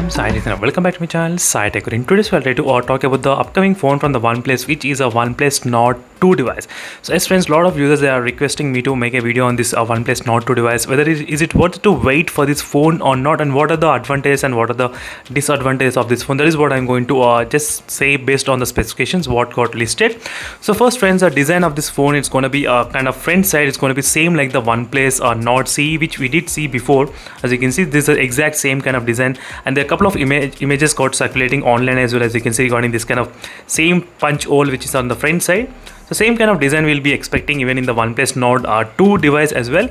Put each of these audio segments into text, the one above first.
I'm Sai and welcome back to my channel Sai Tech. In today's video, I'll try to talk about the upcoming phone from the OnePlus, which is a OnePlus Nord 2 device. So yes friends, a lot of users they are requesting me to make a video on this OnePlus Nord 2 device, whether is it worth to wait for this phone or not, and what are the advantages and what are the disadvantages of this phone. That is what I'm going to just say based on the specifications what got listed. So first friends, the design of this phone, it's going to be kind of front side, it's going to be same like the OnePlus Nord CE, which we did see before. As you can see, this is the exact same kind of design, and there are a couple of images got circulating online as well. As you can see, regarding this kind of same punch hole which is on the front side. So same kind of design we'll be expecting even in the OnePlus Nord 2 device as well.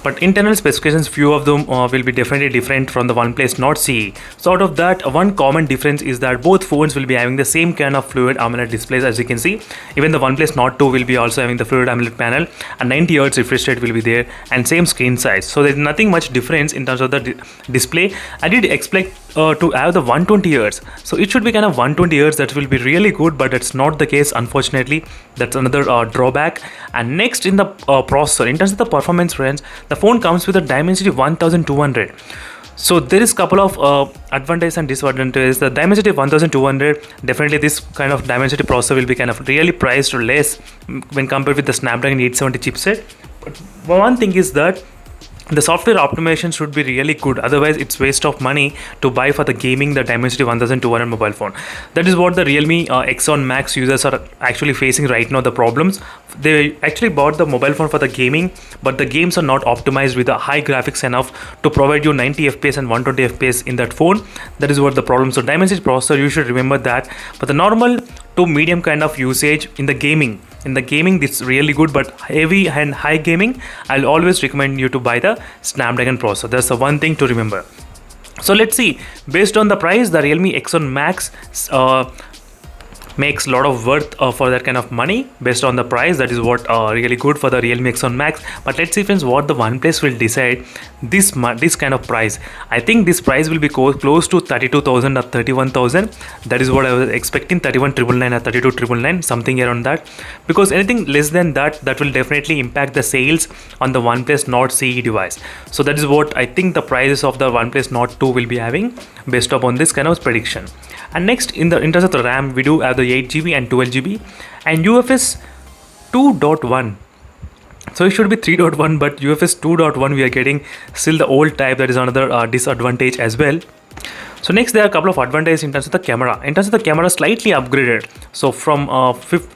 But internal specifications, few of them will be definitely different from the OnePlus Nord CE. So out of that, one common difference is that both phones will be having the same kind of fluid AMOLED displays. As you can see, even the OnePlus Nord 2 will be also having the fluid AMOLED panel, and 90Hz refresh rate will be there, and same screen size. So there's nothing much difference in terms of the display. I did expect to have the 120Hz, so it should be kind of 120Hz. That will be really good, but that's not the case, unfortunately. That's another drawback. And next, in the processor, in terms of the performance friends, the phone comes with a Dimensity 1200. So there is couple of advantages and disadvantages. The Dimensity 1200, definitely this kind of Dimensity processor will be kind of really priced less when compared with the Snapdragon 870 chipset. But one thing is that the software optimization should be really good, otherwise it's waste of money to buy for the gaming the Dimensity 1200 mobile phone. That is what the Realme X1 Max users are actually facing right now, the problems. They actually bought the mobile phone for the gaming, but the games are not optimized with the high graphics enough to provide you 90 fps and 120 fps in that phone. That is what the problem. So Dimensity processor, you should remember that. But the normal to medium kind of usage in the gaming, this is really good, but heavy and high gaming, I'll always recommend you to buy the Snapdragon processor. That's the one thing to remember. So let's see, based on the price, the Realme X1 Max makes a lot of worth for that kind of money. Based on the price, that is what really good for the Realme X1 Max. But let's see friends, what the OnePlus will decide this kind of price. I think this price will be close to 32,000 or 31,000. That is what I was expecting, 31,999 or 32,999, something around that. Because anything less than that, that will definitely impact the sales on the OnePlus Nord CE device. So that is what I think the prices of the OnePlus Nord 2 will be having based upon this kind of prediction. And next, in terms of the RAM, we do have the 8GB and 12GB and UFS 2.1. So it should be 3.1, but UFS 2.1 we are getting still the old type. That is another disadvantage as well. So next, there are a couple of advantages in terms of the camera. In terms of the camera, slightly upgraded. So from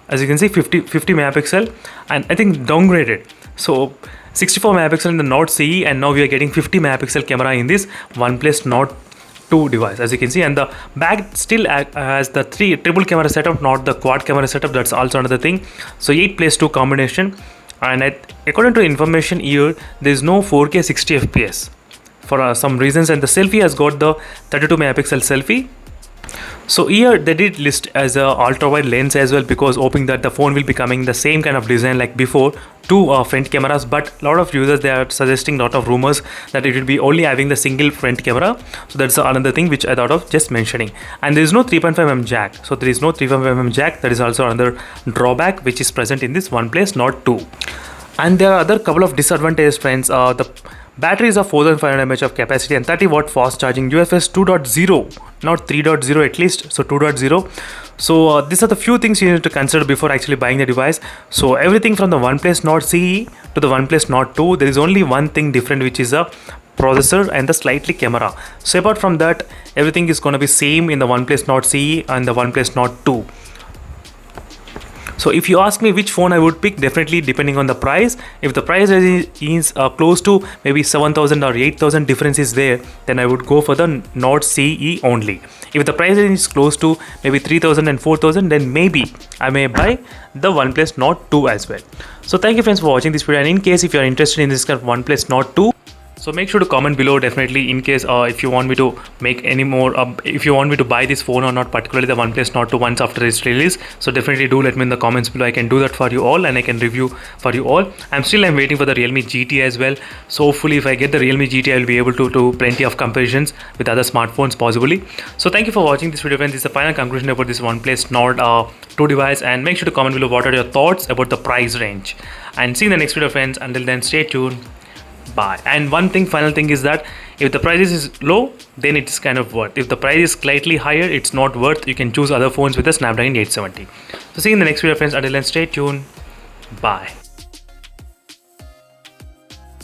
as you can see, 50 megapixel, and I think downgraded. So 64 megapixel in the Nord CE, and now we are getting 50 megapixel camera in this OnePlus Nord 2 device, as you can see. And the back still has the triple camera setup, not the quad camera setup. That's also another thing. So 8+2 combination, and according to information here, there is no 4K 60 fps for some reasons, and the selfie has got the 32 megapixel selfie. So here they did list as a ultra wide lens as well, because hoping that the phone will be coming the same kind of design like before, two front cameras. But a lot of users, they are suggesting a lot of rumors that it will be only having the single front camera. So that's another thing which I thought of just mentioning. And there is no 3.5mm jack. So there is no 3.5mm jack. That is also another drawback which is present in this OnePlus Nord 2. And there are other couple of disadvantages friends. The batteries are 4500 mAh of capacity and 30 watt fast charging, UFS 2.0, not 3.0 at least, so 2.0. So these are the few things you need to consider before actually buying the device. So everything from the OnePlus Nord CE to the OnePlus Nord 2, there is only one thing different, which is a processor and the slightly camera. So apart from that, everything is going to be same in the OnePlus Nord CE and the OnePlus Nord 2. So if you ask me which phone I would pick, definitely depending on the price. If the price is close to maybe 7,000 or 8,000 difference is there, then I would go for the Nord CE only. If the price is close to maybe 3,000 and 4,000, then maybe I may buy the OnePlus Nord 2 as well. So thank you friends for watching this video, and in case if you are interested in this kind of OnePlus Nord 2, so make sure to comment below definitely in case if you want me to make any more, if you want me to buy this phone or not, particularly the OnePlus Nord 2 once after its release. So definitely do let me in the comments below. I can do that for you all, and I can review for you all. I'm waiting for the Realme GT as well. So hopefully if I get the Realme GT, I'll be able to do plenty of comparisons with other smartphones possibly. So thank you for watching this video friends. This is the final conclusion about this OnePlus Nord 2 device, and make sure to comment below what are your thoughts about the price range. And see you in the next video friends. Until then, stay tuned. buy. And one thing, final thing is that if the price is low, then it's kind of worth. If the price is slightly higher, it's not worth. You can choose other phones with the Snapdragon 870. So see you in the next video, friends. Until then, stay tuned. Bye.